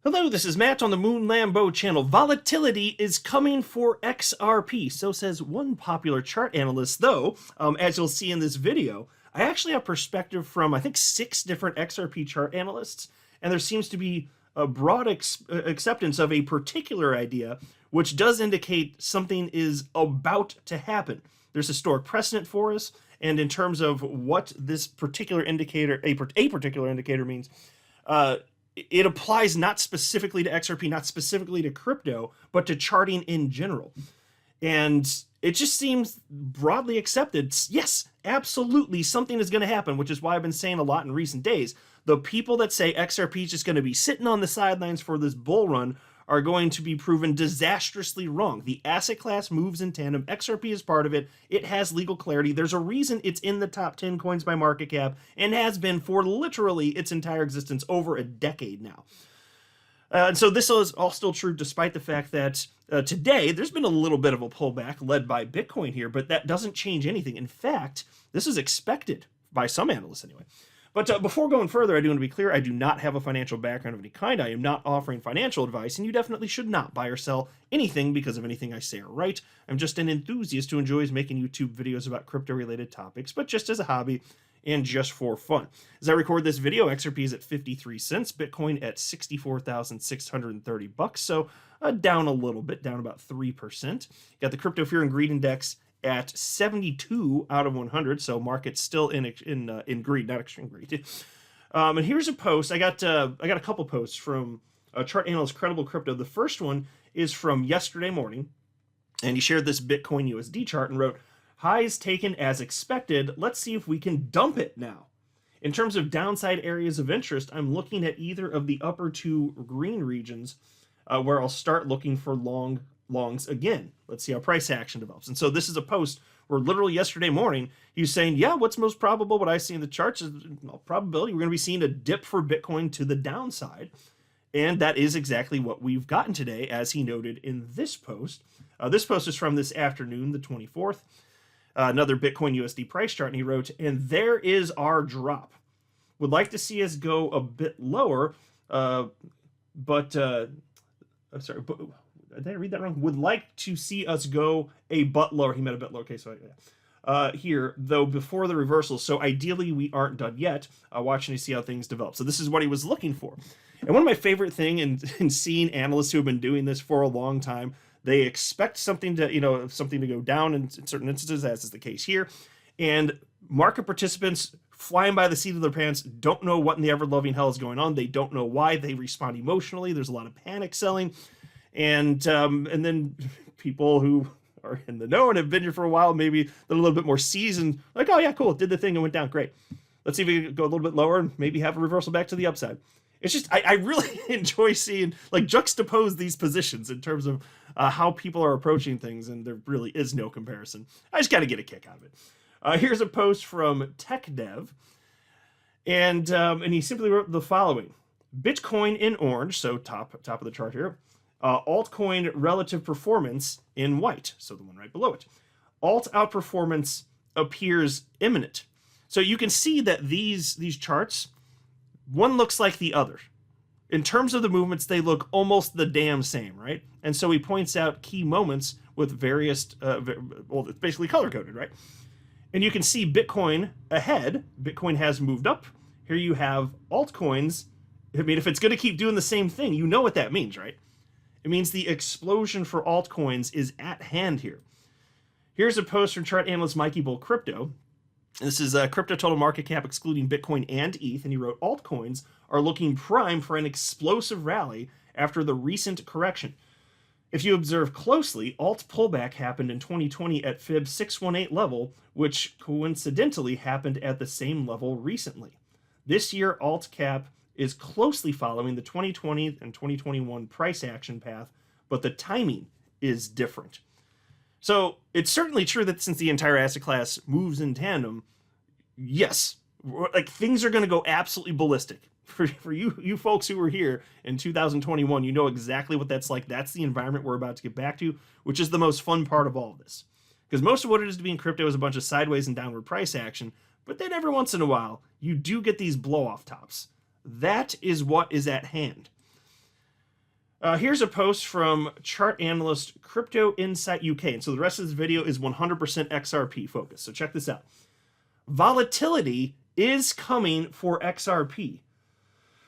Hello, this is Matt on the Moon Lambo channel. Volatility is coming for XRP, so says one popular chart analyst, though, as you'll see in this video, I actually have perspective from, I think, 6 different XRP chart analysts, and there seems to be a broad acceptance of a particular idea, which does indicate something is about to happen. There's historic precedent for us, and in terms of what this particular indicator, a particular indicator means, it applies not specifically to XRP, not specifically to crypto, but to charting in general. And it just seems broadly accepted. Yes, absolutely, something is going to happen, which is why I've been saying a lot in recent days. The people that say XRP is just going to be sitting on the sidelines for this bull run are going to be proven disastrously wrong. The asset class moves in tandem. XRP is part of it. It has legal clarity. There's a reason it's in the top 10 coins by market cap and has been for literally its entire existence, over a decade now. And so this is all still true despite the fact that today there's been a little bit of a pullback led by Bitcoin here, but that doesn't change anything. In fact, this is expected by some analysts anyway. But before going further, I do want to be clear, I do not have a financial background of any kind. I am not offering financial advice, and you definitely should not buy or sell anything because of anything I say or write. I'm just an enthusiast who enjoys making YouTube videos about crypto-related topics, but just as a hobby and just for fun. As I record this video, XRP is at 53 cents, Bitcoin at 64,630 bucks, so down a little bit, down about 3%. Got the Crypto Fear and Greed Index at 72 out of 100, so market's still in greed, not extreme greed. And here's a post. I got a couple posts from chart analyst Credible Crypto. The first one is from yesterday morning, and he shared this Bitcoin USD chart and wrote, "Highs taken as expected. Let's see if we can dump it now." In terms of downside areas of interest, I'm looking at either of the upper 2 green regions, where I'll start looking for longs again. Let's see how price action develops. And so this is a post where literally yesterday morning he's saying, yeah, what's most probable, what I see in the charts is probability we're going to be seeing a dip for Bitcoin to the downside. And that is exactly what we've gotten today, as he noted in this post. This post is from this afternoon, the 24th. Another Bitcoin USD price chart, and he wrote, "And there is our drop. Would like to see us go a bit lower, but did I read that wrong? Would like to see us go a but lower." He meant a bit lower. Okay, so here, though, before the reversal. So ideally, we aren't done yet. Watching to see how things develop. So this is what he was looking for. And one of my favorite thing in seeing analysts who have been doing this for a long time, they expect something to go down in certain instances, as is the case here. And market participants flying by the seat of their pants don't know what in the ever-loving hell is going on. They don't know why. They respond emotionally. There's a lot of panic selling. And then people who are in the know and have been here for a while, maybe they're a little bit more seasoned, like, oh yeah, cool, it did the thing and went down, great. Let's see if we can go a little bit lower and maybe have a reversal back to the upside. It's just, I really enjoy seeing, like, juxtapose these positions in terms of how people are approaching things, and there really is no comparison. I just got to get a kick out of it. Here's a post from TechDev, and he simply wrote the following: Bitcoin in orange, so top of the chart here. Altcoin relative performance in white, so the one right below it. Alt outperformance appears imminent. So you can see that these charts, one looks like the other. In terms of the movements, they look almost the damn same, right? And so he points out key moments with various, well, it's basically color-coded, right? And you can see Bitcoin ahead. Bitcoin has moved up. Here you have altcoins. I mean, if it's going to keep doing the same thing, you know what that means, right? It means the explosion for altcoins is at hand here. Here's a post from chart analyst Mikey Bull Crypto. This is crypto total market cap excluding Bitcoin and ETH, and he wrote, altcoins are looking prime for an explosive rally after the recent correction. If you observe closely, alt pullback happened in 2020 at Fib 618 level, which coincidentally happened at the same level recently. This year, alt cap is closely following the 2020 and 2021 price action path, but the timing is different. So it's certainly true that since the entire asset class moves in tandem, yes, like, things are going to go absolutely ballistic. For you folks who were here in 2021, you know exactly what that's like. That's the environment we're about to get back to, which is the most fun part of all of this. Because most of what it is to be in crypto is a bunch of sideways and downward price action, but then every once in a while, you do get these blow-off tops. That is what is at hand. Here's a post from chart analyst Crypto Insight UK. And so the rest of this video is 100% XRP focused. So check this out. Volatility is coming for XRP.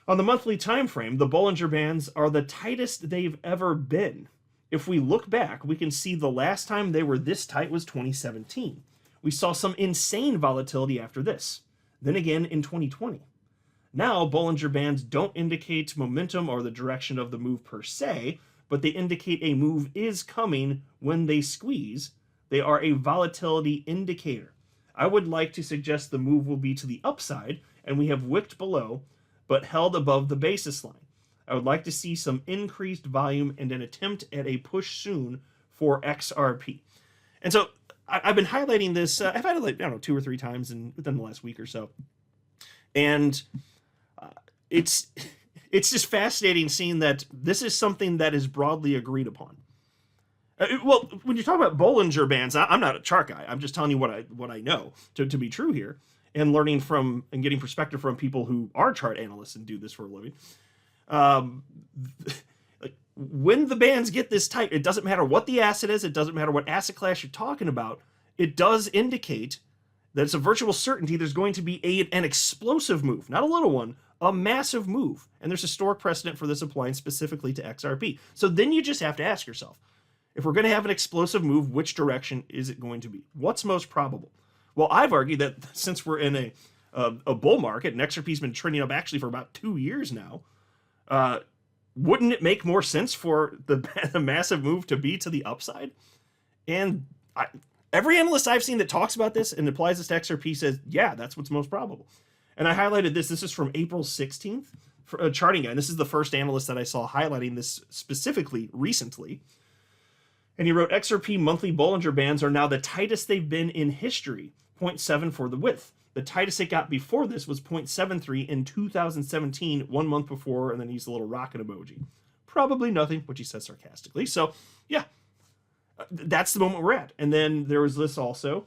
On the monthly time frame, the Bollinger Bands are the tightest they've ever been. If we look back, we can see the last time they were this tight was 2017. We saw some insane volatility after this. Then again in 2020. Now, Bollinger Bands don't indicate momentum or the direction of the move per se, but they indicate a move is coming when they squeeze. They are a volatility indicator. I would like to suggest the move will be to the upside, and we have wicked below, but held above the basis line. I would like to see some increased volume and an attempt at a push soon for XRP. And so I've been highlighting this. I've had it like, I don't know, 2 or 3 times within the last week or so. And it's just fascinating seeing that this is something that is broadly agreed upon. Well, when you talk about Bollinger Bands, I'm not a chart guy. I'm just telling you what I know to be true here, and learning from and getting perspective from people who are chart analysts and do this for a living. Like when the bands get this tight, it doesn't matter what the asset is. It doesn't matter what asset class you're talking about. It does indicate that it's a virtual certainty there's going to be an explosive move, not a little one, a massive move. And there's historic precedent for this applying specifically to XRP. So then you just have to ask yourself, if we're going to have an explosive move, which direction is it going to be? What's most probable? Well, I've argued that since we're in a bull market, and XRP's been trending up actually for about 2 years now, wouldn't it make more sense for the massive move to be to the upside? And every analyst I've seen that talks about this and applies this to XRP says, yeah, that's what's most probable. And I highlighted this. This is from April 16th for a charting guy. And this is the first analyst that I saw highlighting this specifically recently. And he wrote, XRP monthly Bollinger Bands are now the tightest they've been in history, 0.7 for the width. The tightest it got before this was 0.73 in 2017, 1 month before, and then he used a little rocket emoji. Probably nothing, which he says sarcastically. So, yeah, that's the moment we're at. And then there was this also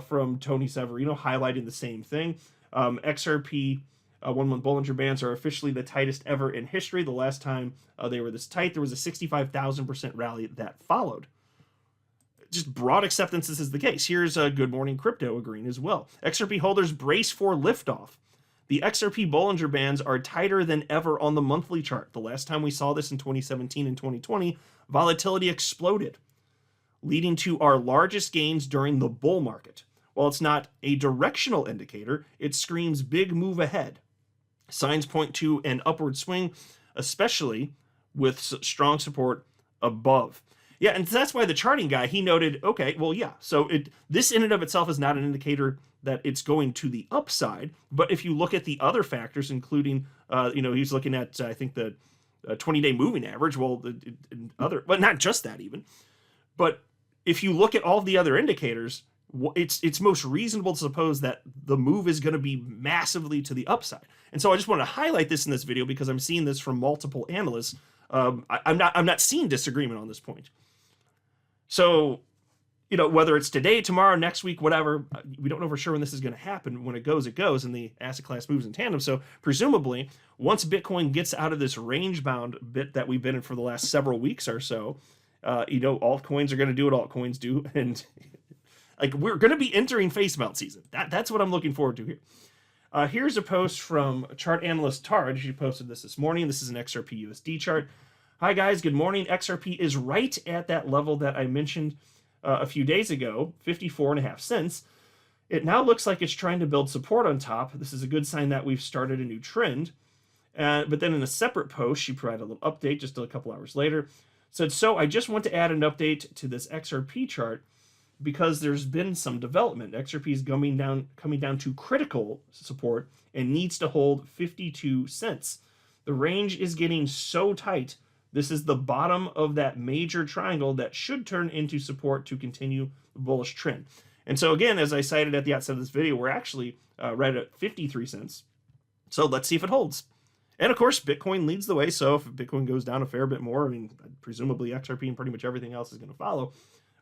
from Tony Severino highlighting the same thing. XRP 1 month Bollinger Bands are officially the tightest ever in history. The last time they were this tight, there was a 65,000% rally that followed. Just broad acceptance this is the case. Here's a Good Morning Crypto agreeing as well. XRP holders brace for liftoff. The XRP Bollinger Bands are tighter than ever on the monthly chart. The last time we saw this in 2017 and 2020, volatility exploded, leading to our largest gains during the bull market. While it's not a directional indicator, it screams big move ahead. Signs point to an upward swing, especially with strong support above. Yeah, and that's why the charting guy, he noted, okay, well, yeah, so this in and of itself is not an indicator that it's going to the upside, but if you look at the other factors, including, he's looking at, I think, the 20-day moving average, well, but not just that even, but if you look at all the other indicators, it's most reasonable to suppose that the move is going to be massively to the upside. And so I just want to highlight this in this video because I'm seeing this from multiple analysts. I'm not seeing disagreement on this point. So, whether it's today, tomorrow, next week, whatever, we don't know for sure when this is going to happen. When it goes, and the asset class moves in tandem. So presumably, once Bitcoin gets out of this range-bound bit that we've been in for the last several weeks or so, altcoins are going to do what altcoins do, and we're going to be entering face melt season. That's what I'm looking forward to here. Here's a post from chart analyst Tard. She posted this morning. This is an XRP USD chart. Hi guys, good morning. XRP is right at that level that I mentioned a few days ago, 54.5 cents. It now looks like it's trying to build support on top. This is a good sign that we've started a new trend. But then in a separate post, she provided a little update just a couple hours later. Said, so I just want to add an update to this XRP chart because there's been some development. XRP is coming down to critical support and needs to hold 52 cents. The range is getting so tight. This is the bottom of that major triangle that should turn into support to continue the bullish trend. And so again, as I cited at the outset of this video, we're actually right at 53 cents. So let's see if it holds. And of course, Bitcoin leads the way. So if Bitcoin goes down a fair bit more, presumably XRP and pretty much everything else is going to follow.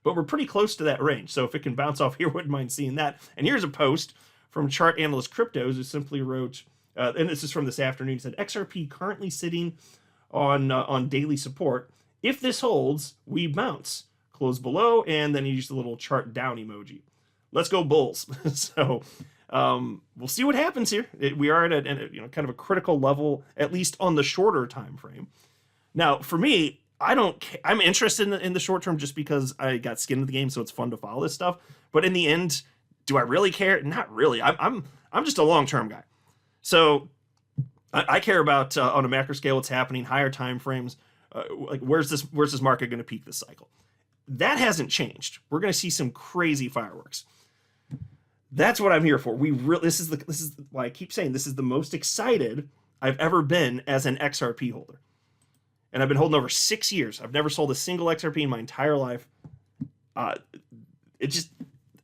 But we're pretty close to that range. So if it can bounce off here, wouldn't mind seeing that. And here's a post from chart analyst Cryptos who simply wrote, and this is from this afternoon, he said, XRP currently sitting on daily support. If this holds, we bounce, close below, and then you use the little chart down emoji. Let's go Bulls. So we'll see what happens here. We are at a kind of a critical level, at least on the shorter time frame. Now, for me, I'm interested in the short term just because I got skin in the game, so it's fun to follow this stuff. But in the end, do I really care? Not really. I'm just a long-term guy. So I care about on a macro scale what's happening, higher time frames. Like where's this market going to peak this cycle? That hasn't changed. We're going to see some crazy fireworks. That's what I'm here for. This is why I keep saying this is the most excited I've ever been as an XRP holder. And I've been holding over 6 years. I've never sold a single XRP in my entire life.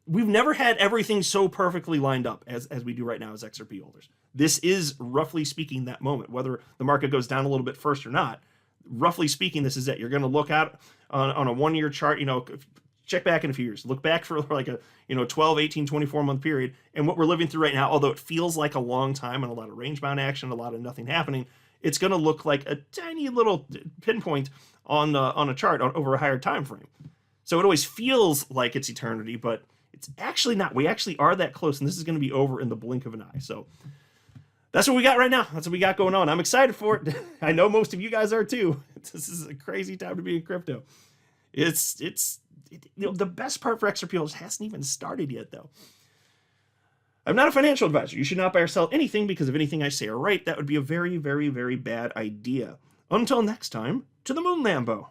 We've never had everything so perfectly lined up as we do right now as XRP holders. This is, roughly speaking, that moment. Whether the market goes down a little bit first or not, roughly speaking, this is it. You're going to look at on a 1 year chart, check back in a few years. Look back for like a 12, 18, 24 month period. And what we're living through right now, although it feels like a long time and a lot of range bound action, a lot of nothing happening, it's going to look like a tiny little pinpoint on a chart over a higher time frame. So it always feels like it's eternity, but it's actually not. We actually are that close, and this is going to be over in the blink of an eye. So that's what we got right now. That's what we got going on. I'm excited for it. I know most of you guys are too. This is a crazy time to be in crypto. The best part for XRP holders hasn't even started yet, though. I'm not a financial advisor. You should not buy or sell anything because if anything I say are right, that would be a very, very, very bad idea. Until next time, to the moon, Lambo.